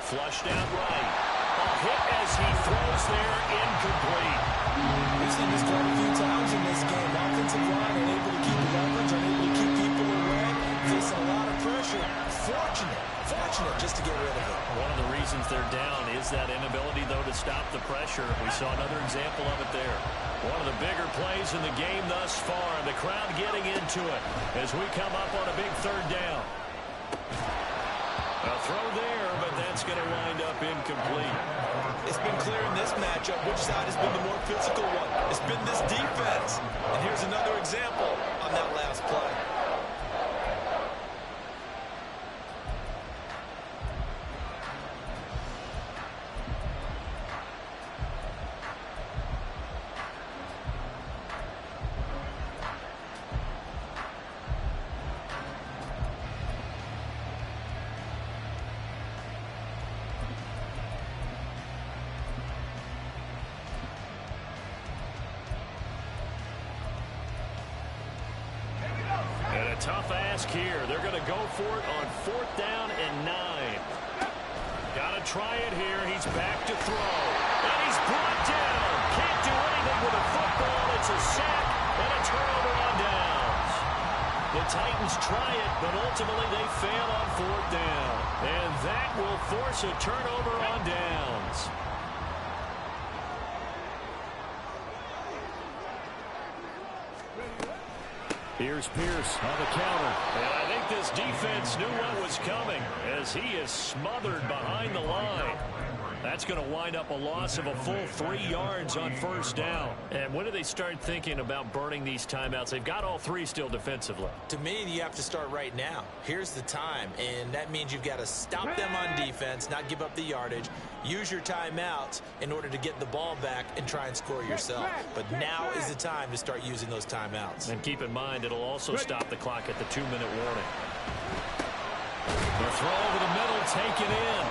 Flushed out right. A hit as he throws there, incomplete. We've seen this quite a few times in this game. Offensive line unable to keep leverage, unable to keep people away, facing a lot of pressure. Fortunate just to get rid of it. One of the reasons they're down is that inability, though, to stop the pressure. We saw another example of it there. One of the bigger plays in the game thus far. The crowd getting into it as we come up on a big 3rd down. A throw there, but that's going to wind up incomplete. It's been clear in this matchup which side has been the more physical one. It's been this defense. And here's another example on that last play. Tough ask here. They're going to go for it on 4th down and 9. Got to try it here. He's back to throw. And he's brought down. Can't do anything with a football. It's a sack and a turnover on downs. The Titans try it, but ultimately they fail on 4th down. And that will force a turnover on downs. Here's Pierce on the counter. And I think this defense knew what was coming as he is smothered behind the line. That's going to wind up a loss of a full 3 yards on first down. And when do they start thinking about burning these timeouts? They've got all 3 still defensively. To me, you have to start right now. Here's the time, and that means you've got to stop them on defense, not give up the yardage, use your timeouts in order to get the ball back and try and score yourself. But now is the time to start using those timeouts. And keep in mind, it'll also stop the clock at the 2-minute warning. The throw over the middle, taken in.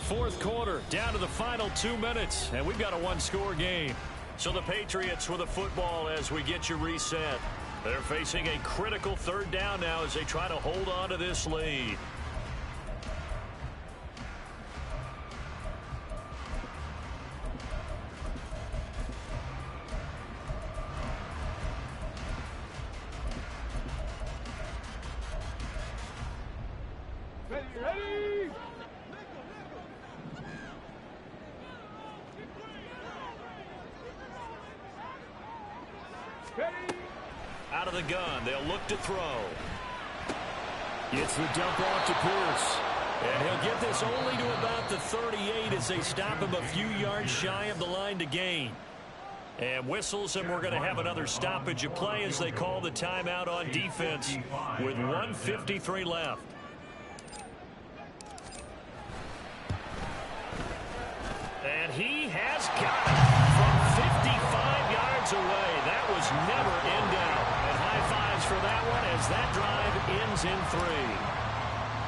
Fourth quarter, down to the final 2 minutes, and we've got a 1-score game. So the Patriots with the football as we get you reset. They're facing a critical 3rd down now as they try to hold on to this lead. Ready? Out of the gun, they'll look to throw. Gets the dump off to Pierce. And he'll get this only to about the 38 as they stop him a few yards shy of the line to gain. And whistles, and we're going to have another stoppage of play as they call the timeout on defense with 1:53 left. And he has got it from 55 yards away. That was never in doubt. And high fives for that one as that drive ends in 3.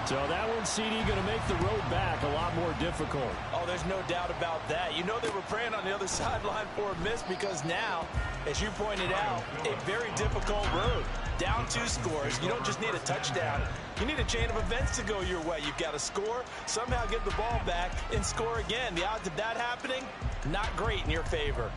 So that one, CD, going to make the road back a lot more difficult. Oh, there's no doubt about that. You know they were praying on the other sideline for a miss because now, as you pointed out, a very difficult road. Down 2 scores. You don't just need a touchdown. You need a chain of events to go your way. You've got to score, somehow get the ball back, and score again. The odds of that happening, not great in your favor.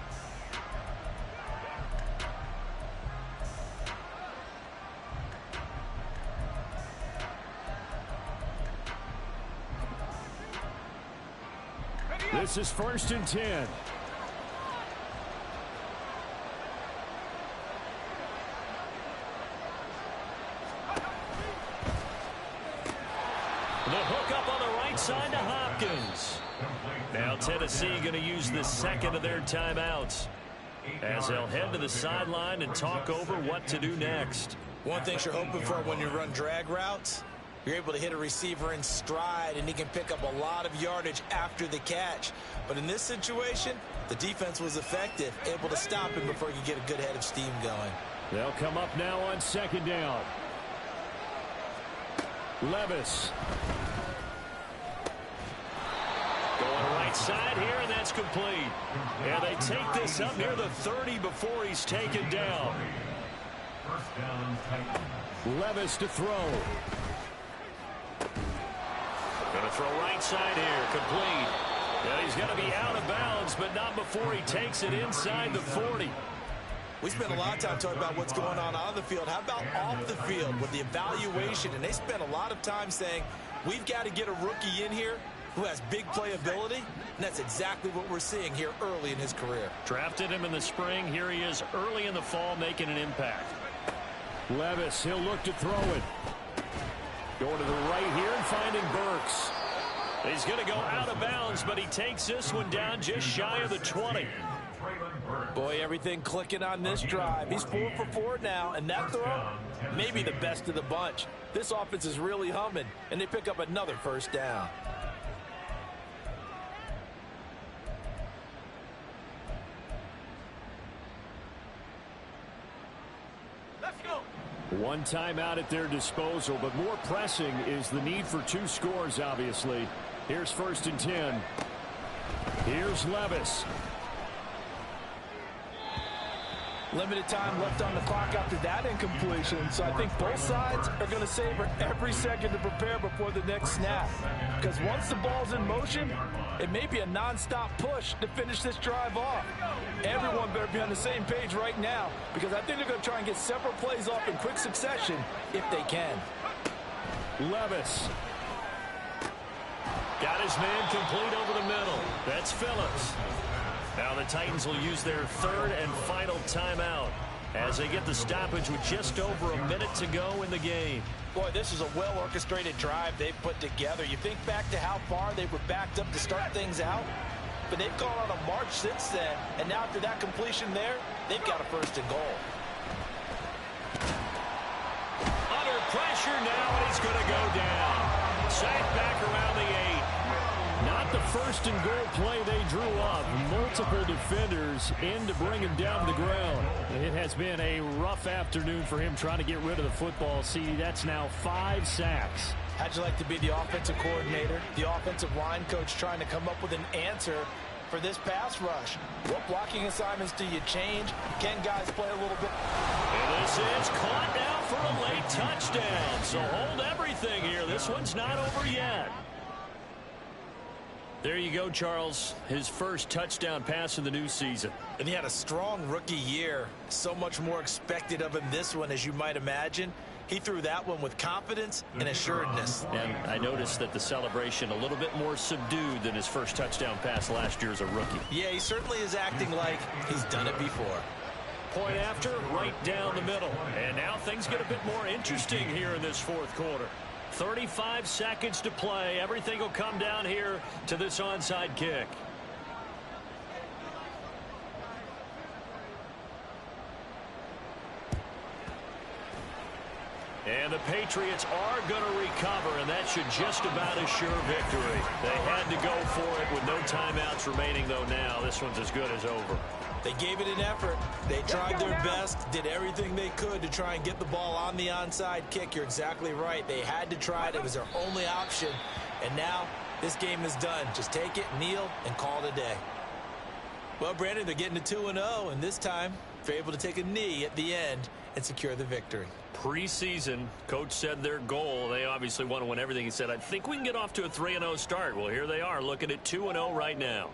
This is 1st and 10. The hook up on the right side to Hopkins. Now Tennessee going to use the second of their timeouts as they'll head to the sideline and talk over what to do next. One thing you're hoping for when you run drag routes, you're able to hit a receiver in stride, and he can pick up a lot of yardage after the catch. But in this situation, the defense was effective, able to stop him before he could get a good head of steam going. They'll come up now on 2nd down. Levis. Going right side here, and that's complete. And they take this up near the 30 before he's taken down. Levis to throw. Going to throw right side here, complete. Yeah, he's going to be out of bounds, but not before he takes it inside the 40. We spent a lot of time talking about what's going on the field. How about off the field with the evaluation? And they spent a lot of time saying, we've got to get a rookie in here who has big playability, and that's exactly what we're seeing here early in his career. Drafted him in the spring. Here he is early in the fall making an impact. Levis, he'll look to throw it. Going to the right here and finding Burks. He's going to go out of bounds, but he takes this one down just shy of the 20. Boy, everything clicking on this drive. He's 4 for 4 now, and that throw, maybe the best of the bunch. This offense is really humming, and they pick up another 1st down. One timeout at their disposal, but more pressing is the need for 2 scores, obviously. Here's 1st and 10. Here's Levis. Limited time left on the clock after that incompletion, so I think both sides are going to savor every second to prepare before the next snap. Because once the ball's in motion, it may be a non-stop push to finish this drive off. Everyone better be on the same page right now, because I think they're going to try and get several plays off in quick succession if they can. Levis. Got his man complete over the middle. That's Phillips. Now the Titans will use their third and final timeout as they get the stoppage with just over a minute to go in the game. Boy, this is a well-orchestrated drive they've put together. You think back to how far they were backed up to start things out, but they've gone on a march since then, and now after that completion there, they've got a first and goal. Under pressure now, and he's going to go down. Sacked back around the 8. Not the first and goal play they drew up. Multiple defenders in to bring him down to the ground. It has been a rough afternoon for him trying to get rid of the football. See, that's now 5 sacks. How'd you like to be the offensive coordinator, the offensive line coach trying to come up with an answer for this pass rush? What blocking assignments do you change? Can guys play a little bit? And this is caught now for a late touchdown. So hold everything here. This one's not over yet. There you go, Charles. His first touchdown pass in the new season. And he had a strong rookie year. So much more expected of him this one, as you might imagine. He threw that one with confidence and assuredness. And I noticed that the celebration a little bit more subdued than his first touchdown pass last year as a rookie. Yeah, he certainly is acting like he's done it before. Point after, right down the middle. And now things get a bit more interesting here in this fourth quarter. 35 seconds to play. Everything will come down here to this onside kick. And the Patriots are going to recover, and that should just about assure victory. They had to go for it with no timeouts remaining, though now. This one's as good as over. They gave it an effort. They tried their best, did everything they could to try and get the ball on the onside kick. You're exactly right. They had to try it. It was their only option. And now this game is done. Just take it, kneel, and call it a day. Well, Brandon, they're getting to 2-0, and this time they're able to take a knee at the end and secure the victory. Preseason, coach said their goal, they obviously want to win everything. He said, I think we can get off to a 3-0 start. Well, here they are looking at 2-0 right now.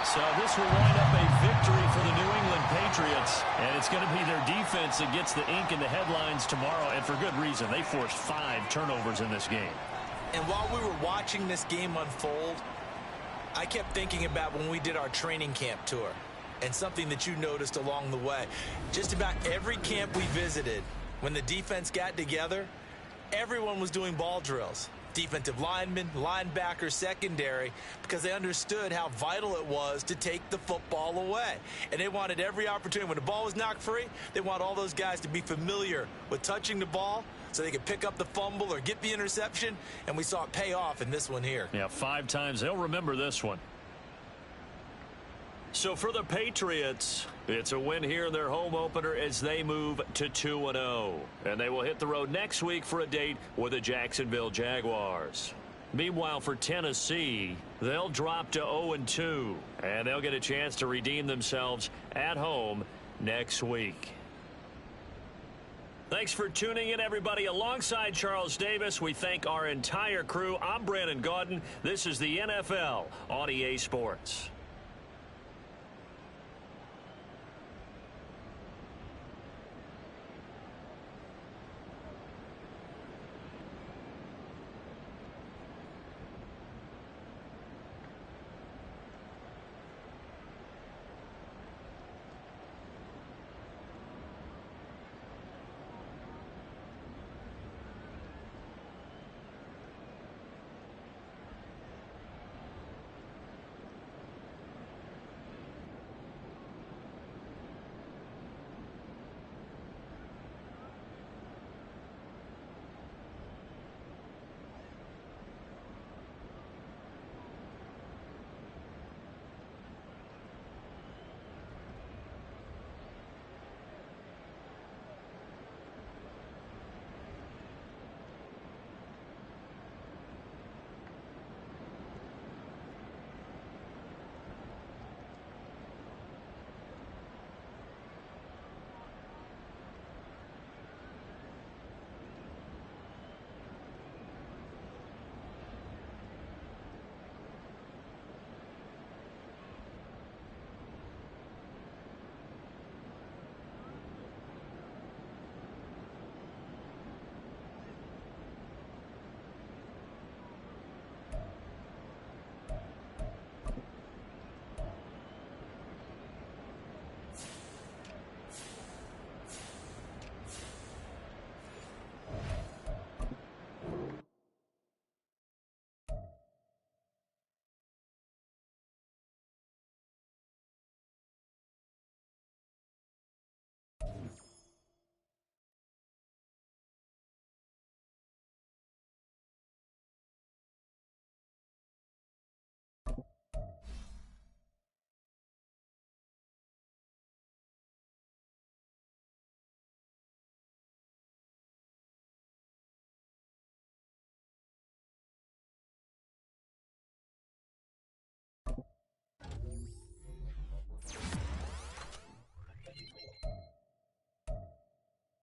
So this will wind up a victory for the New England Patriots, and it's going to be their defense that gets the ink in the headlines tomorrow, and for good reason. They forced 5 turnovers in this game. And while we were watching this game unfold, I kept thinking about when we did our training camp tour, and something that you noticed along the way. Just about every camp we visited, when the defense got together, everyone was doing ball drills. Defensive linemen, linebackers, secondary, because they understood how vital it was to take the football away. And they wanted every opportunity. When the ball was knocked free, they want all those guys to be familiar with touching the ball so they could pick up the fumble or get the interception. And we saw it pay off in this one here. Yeah, 5 times. They'll remember this one. So for the Patriots, it's a win here in their home opener as they move to 2-0. And they will hit the road next week for a date with the Jacksonville Jaguars. Meanwhile, for Tennessee, they'll drop to 0-2. And they'll get a chance to redeem themselves at home next week. Thanks for tuning in, everybody. Alongside Charles Davis, we thank our entire crew. I'm Brandon Gaudin. This is the NFL on EA Sports.